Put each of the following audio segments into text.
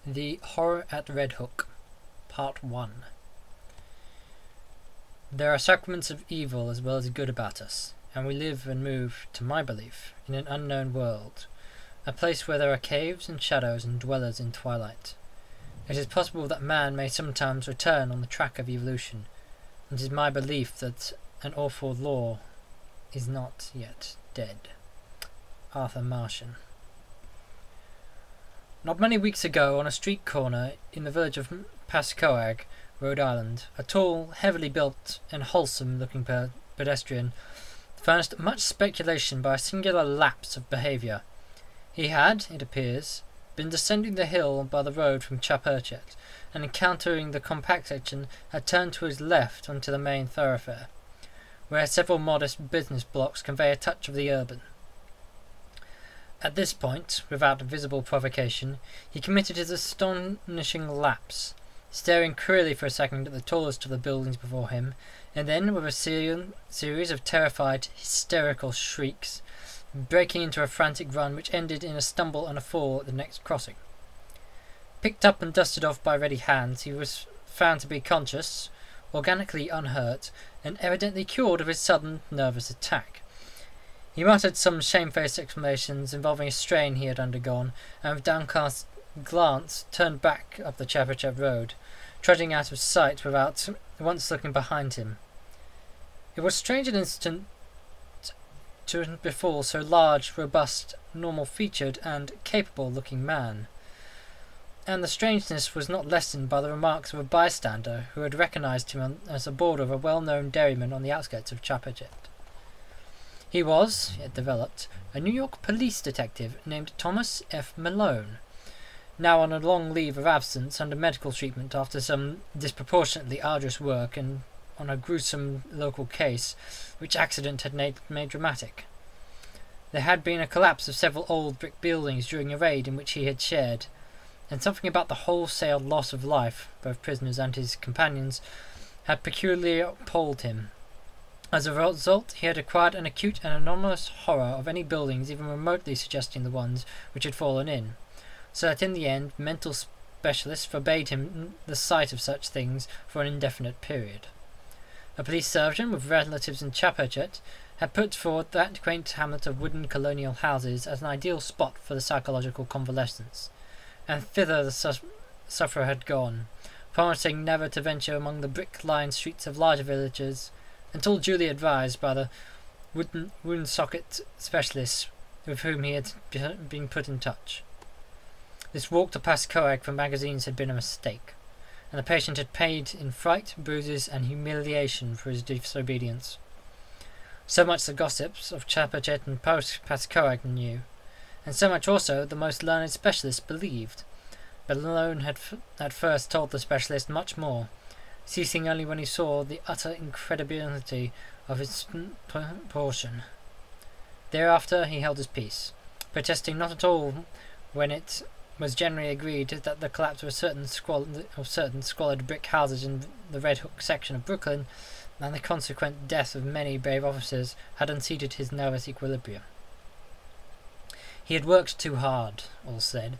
The Horror at Red Hook, Part 1. There are sacraments of evil as well as good about us, and we live and move, to my belief, in an unknown world, a place where there are caves and shadows and dwellers in twilight. It is possible that man may sometimes return on the track of evolution, and it is my belief that an awful law is not yet dead. Arthur Martian. Not many weeks ago, on a street corner in the village of Pascoag, Rhode Island, a tall, heavily built and wholesome-looking pedestrian furnished much speculation by a singular lapse of behaviour. He had, it appears, been descending the hill by the road from Chapurchet, and encountering the compact section, had turned to his left onto the main thoroughfare, where several modest business blocks convey a touch of the urban. At this point, without visible provocation, he committed his astonishing lapse, staring queerly for a second at the tallest of the buildings before him, and then, with a series of terrified, hysterical shrieks, breaking into a frantic run which ended in a stumble and a fall at the next crossing. Picked up and dusted off by ready hands, he was found to be conscious, organically unhurt, and evidently cured of his sudden nervous attack. He muttered some shamefaced exclamations involving a strain he had undergone, and with downcast glance turned back up the Chapurchet road, trudging out of sight without once looking behind him. It was strange an instant to befall so large, robust, normal-featured, and capable-looking man. And the strangeness was not lessened by the remarks of a bystander who had recognised him as a boarder of a well-known dairyman on the outskirts of Chapurchet. He was, it developed, a New York police detective named Thomas F. Malone, now on a long leave of absence under medical treatment after some disproportionately arduous work and on a gruesome local case which accident had made dramatic. There had been a collapse of several old brick buildings during a raid in which he had shared, and something about the wholesale loss of life, both prisoners and his companions, had peculiarly appalled him. As a result, he had acquired an acute and anomalous horror of any buildings even remotely suggesting the ones which had fallen in, so that in the end mental specialists forbade him the sight of such things for an indefinite period. A police surgeon with relatives in Chapurchet had put forward that quaint hamlet of wooden colonial houses as an ideal spot for the psychological convalescence, and thither the sufferer had gone, promising never to venture among the brick-lined streets of larger villages, until duly advised by the wound socket specialists with whom he had been put in touch. This walk to Pascoag for magazines had been a mistake, and the patient had paid in fright, bruises, and humiliation for his disobedience. So much the gossips of Chapurchet and Pascoag knew, and so much also the most learned specialists believed. But Malone had at first told the specialist much more, ceasing only when he saw the utter incredibility of its proportion. Thereafter he held his peace, protesting not at all when it was generally agreed that the collapse of certain squalid brick houses in the Red Hook section of Brooklyn and the consequent death of many brave officers had unseated his nervous equilibrium. He had worked too hard, all said,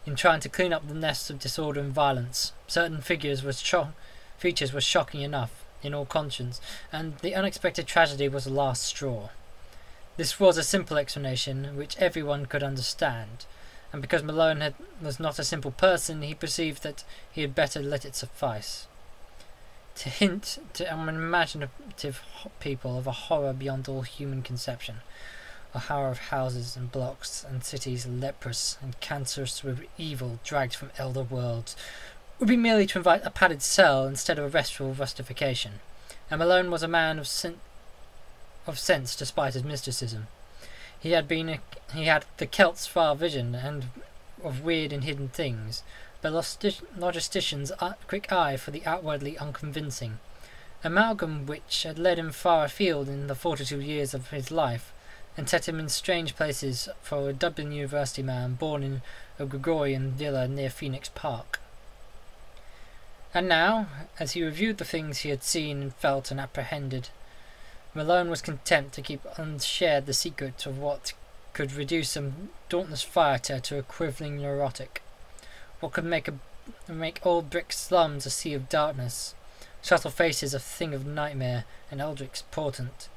in trying to clean up the nests of disorder and violence. Certain features were shocking enough, in all conscience, and the unexpected tragedy was the last straw. This was a simple explanation, which everyone could understand, and because Malone was not a simple person, he perceived that he had better let it suffice. To hint to unimaginative people of a horror beyond all human conception, a horror of houses and blocks and cities leprous and cancerous with evil dragged from elder worlds, would be merely to invite a padded cell instead of a restful rustification, and Malone was a man of sense despite his mysticism. He had the Celt's far vision and of weird and hidden things, but logistician's quick eye for the outwardly unconvincing, amalgam which had led him far afield in the 42 years of his life, and set him in strange places for a Dublin University man born in a Gregorian villa near Phoenix Park. And now, as he reviewed the things he had seen and felt and apprehended, Malone was content to keep unshared the secret of what could reduce a dauntless fighter to a quivering neurotic, What could make old brick slums a sea of darkness, shuttle faces a thing of nightmare, and eldritch portent?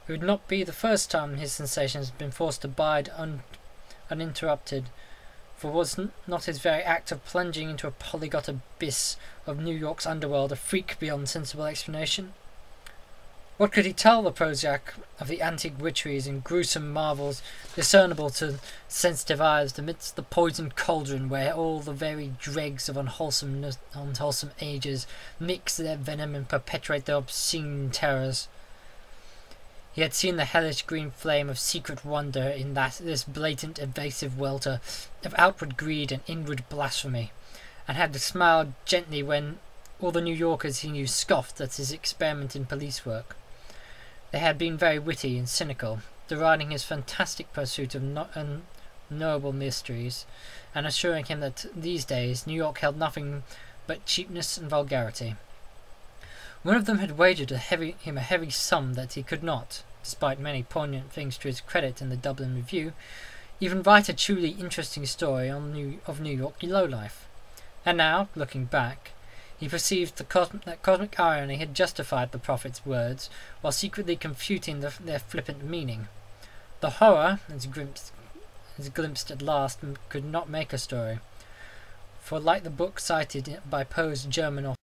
It would not be the first time his sensations had been forced to bide uninterrupted, for was not his very act of plunging into a polyglot abyss of New York's underworld a freak beyond sensible explanation? What could he tell the Prozac of the antique witcheries and gruesome marvels discernible to sensitive eyes amidst the poisoned cauldron where all the very dregs of unwholesome ages mix their venom and perpetuate their obscene terrors? He had seen the hellish green flame of secret wonder in this blatant, evasive welter of outward greed and inward blasphemy, and had smiled gently when all the New Yorkers he knew scoffed at his experiment in police work. They had been very witty and cynical, deriding his fantastic pursuit of unknowable mysteries, and assuring him that these days New York held nothing but cheapness and vulgarity. One of them had wagered him a heavy sum that he could not, despite many poignant things to his credit in the Dublin Review, even write a truly interesting story of New York lowlife. And now, looking back, he perceived that cosmic irony had justified the prophet's words, while secretly confuting their flippant meaning. The horror, as glimpsed at last, could not make a story, for like the book cited by Poe's German